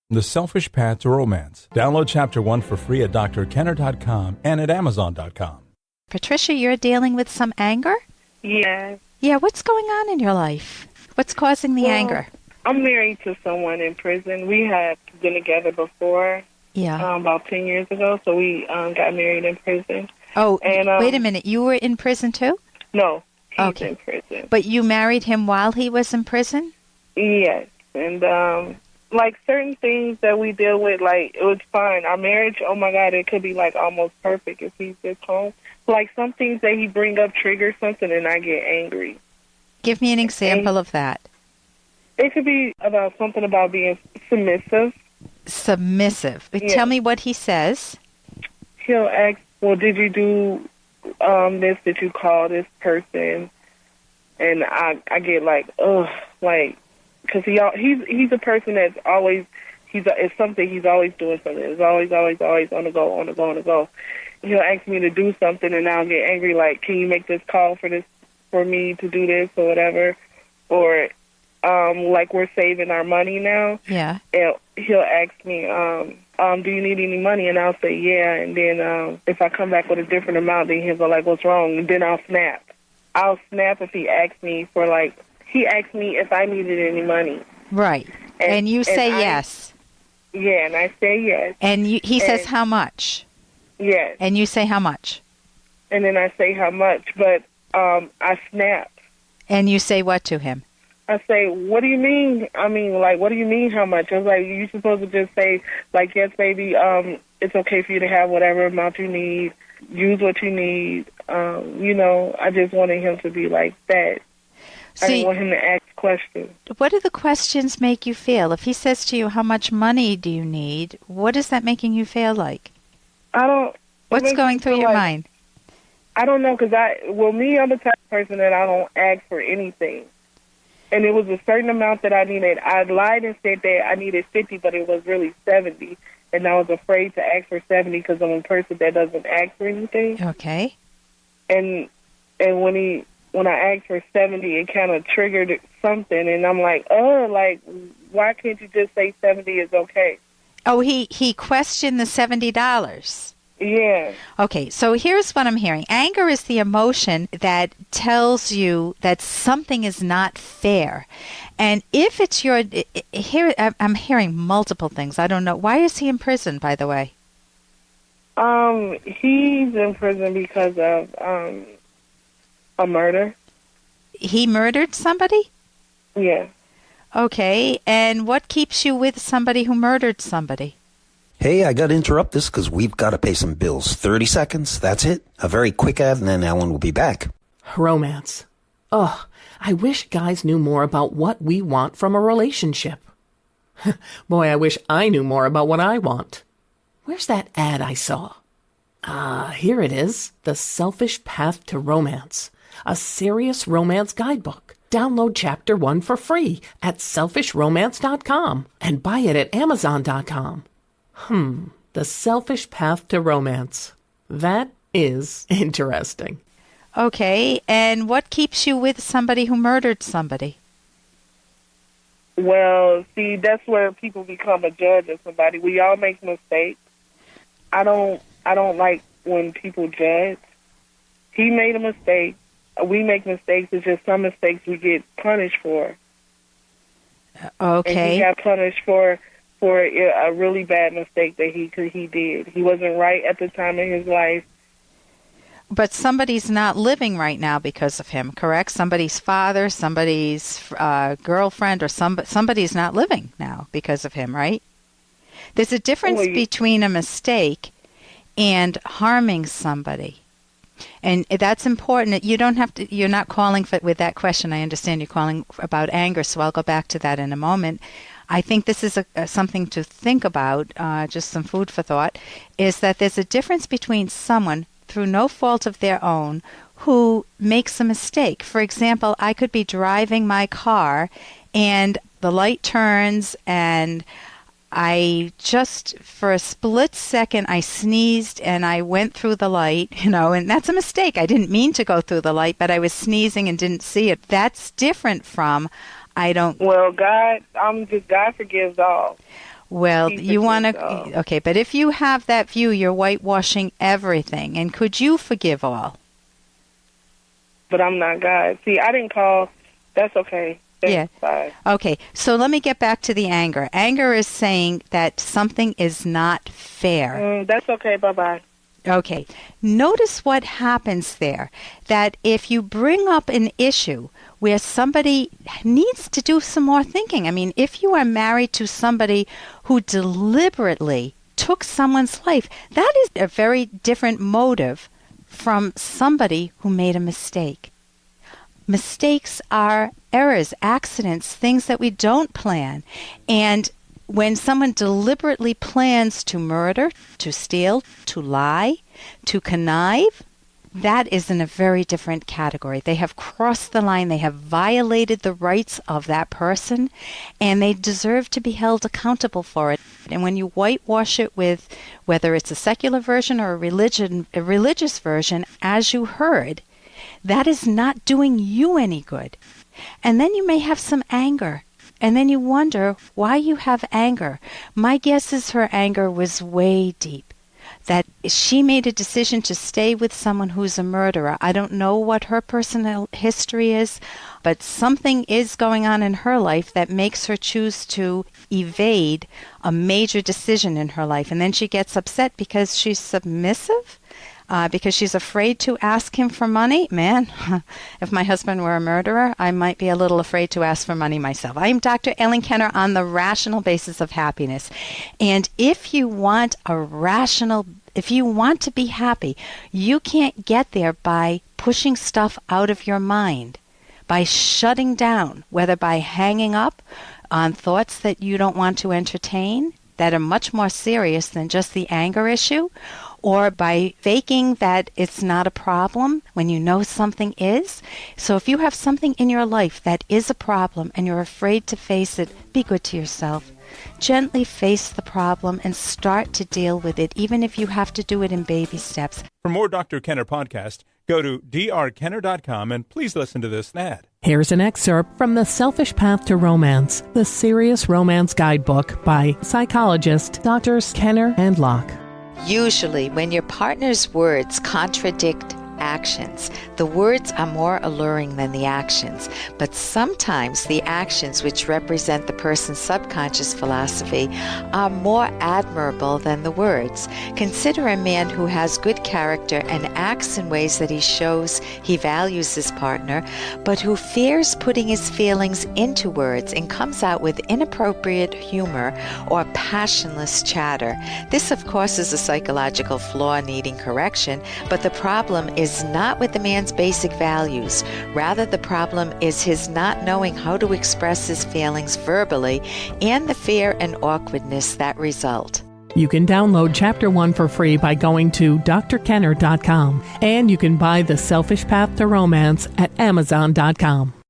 The Selfish Path to Romance. Download Chapter 1 for free at drkenner.com and at amazon.com. Patricia, you're dealing with some anger? Yes. Yeah, what's going on in your life? What's causing the anger? I'm married to someone in prison. We had been together before, about 10 years ago, so we got married in prison. Oh, and, wait a minute. You were in prison too? No, he's in prison. But you married him while he was in prison? Yes, and like certain things that we deal with, like it was fine. Our marriage, oh my God, it could be like almost perfect if he's just home. Like some things that he bring up trigger something and I get angry. Give me an example of that. It could be about something about being submissive. Submissive. Yeah. Tell me what he says. He'll ask, well, did you do this? Did you call this person? And I get like, ugh, like, because he's a person that's always, it's something, he's always doing something. It's always on the go. He'll ask me to do something, and I'll get angry, like, can you make this call for me to do this or whatever? Or, like, we're saving our money now. Yeah. And he'll ask me, do you need any money? And I'll say, yeah. And then if I come back with a different amount, then he'll go like, what's wrong? And then I'll snap. I'll snap if he asks me for, like, he asked me if I needed any money. Right. And you say yes. Yeah, and I say yes. And he says how much? Yes. And you say how much? And then I say how much, but I snap. And you say what to him? I say, what do you mean? I mean, like, what do you mean how much? I was like, you're supposed to just say, like, yes, baby, it's okay for you to have whatever amount you need. Use what you need. I just wanted him to be like that. I didn't want him to ask questions. What do the questions make you feel? If he says to you, how much money do you need, what is that making you feel like? What's going through your mind? I don't know, because I'm the type of person that I don't ask for anything. And it was a certain amount that I needed. I lied and said that I needed 50, but it was really 70. And I was afraid to ask for 70 because I'm a person that doesn't ask for anything. Okay. And when I asked for 70, it kind of triggered something, and I'm like, why can't you just say 70 is okay? Oh, he questioned the $70. Yeah. Okay, so here's what I'm hearing. Anger is the emotion that tells you that something is not fair. And if it's I'm hearing multiple things. I don't know. Why is he in prison, by the way? He's in prison because of a murder. He murdered somebody? Yeah. Okay, and what keeps you with somebody who murdered somebody? Hey, I got to interrupt this because we've got to pay some bills. 30 seconds, that's it. A very quick ad, and then Alan will be back. Romance. Ugh, I wish guys knew more about what we want from a relationship. Boy, I wish I knew more about what I want. Where's that ad I saw? Here it is. The Selfish Path to Romance. A serious romance guidebook. Download Chapter 1 for free at selfishromance.com and buy it at amazon.com. The Selfish Path to Romance. That is interesting. Okay, and what keeps you with somebody who murdered somebody? Well, see, that's where people become a judge of somebody. We all make mistakes. I don't like when people judge. He made a mistake. We make mistakes. It's just some mistakes we get punished for. Okay. And he got punished for a really bad mistake that he did. He wasn't right at the time in his life. But somebody's not living right now because of him, correct? Somebody's father, somebody's girlfriend, or somebody's not living now because of him, right? There's a difference between a mistake and harming somebody. And that's important. You don't have to. You're not calling with that question. I understand you're calling about anger, so I'll go back to that in a moment. I think this is something to think about, just some food for thought, is that there's a difference between someone, through no fault of their own, who makes a mistake. For example, I could be driving my car and the light turns and I just, for a split second, I sneezed and I went through the light, and that's a mistake. I didn't mean to go through the light, but I was sneezing and didn't see it. That's different from, Well, God forgives all. Well, Piece of you want shit, to, dog. okay, but if you have that view, you're whitewashing everything. And could you forgive all? But I'm not God. See, I didn't call. That's okay. Yeah. Bye. Okay, so let me get back to the anger. Anger is saying that something is not fair. That's okay. Bye-bye. Okay, notice what happens there, that if you bring up an issue where somebody needs to do some more thinking, I mean, if you are married to somebody who deliberately took someone's life, that is a very different motive from somebody who made a mistake. Mistakes are errors, accidents, things that we don't plan. And when someone deliberately plans to murder, to steal, to lie, to connive, that is in a very different category. They have crossed the line. They have violated the rights of that person, and they deserve to be held accountable for it. And when you whitewash it with, whether it's a secular version or a religious version, as you heard, that is not doing you any good. And then you may have some anger. And then you wonder why you have anger. My guess is her anger was way deep. That she made a decision to stay with someone who's a murderer. I don't know what her personal history is, but something is going on in her life that makes her choose to evade a major decision in her life. And then she gets upset because she's submissive. Because she's afraid to ask him for money. Man, if my husband were a murderer, I might be a little afraid to ask for money myself. I am Dr. Ellen Kenner on the rational basis of happiness. And if you want if you want to be happy, you can't get there by pushing stuff out of your mind, by shutting down, whether by hanging up on thoughts that you don't want to entertain, that are much more serious than just the anger issue, or by faking that it's not a problem when you know something is. So if you have something in your life that is a problem and you're afraid to face it, be good to yourself. Gently face the problem and start to deal with it, even if you have to do it in baby steps. For more Dr. Kenner podcast, go to drkenner.com and please listen to this ad. Here's an excerpt from The Selfish Path to Romance, the Serious Romance Guidebook by psychologists Drs. Kenner and Locke. Usually, when your partner's words contradict actions, the words are more alluring than the actions. But sometimes the actions, which represent the person's subconscious philosophy, are more admirable than the words. Consider a man who has good character and acts in ways that he shows he values his partner, but who fears putting his feelings into words and comes out with inappropriate humor or passionless chatter. This, of course, is a psychological flaw needing correction, but the problem is not with the man's basic values. Rather, the problem is his not knowing how to express his feelings verbally and the fear and awkwardness that result. You can download Chapter 1 for free by going to drkenner.com, and you can buy The Selfish Path to Romance at amazon.com.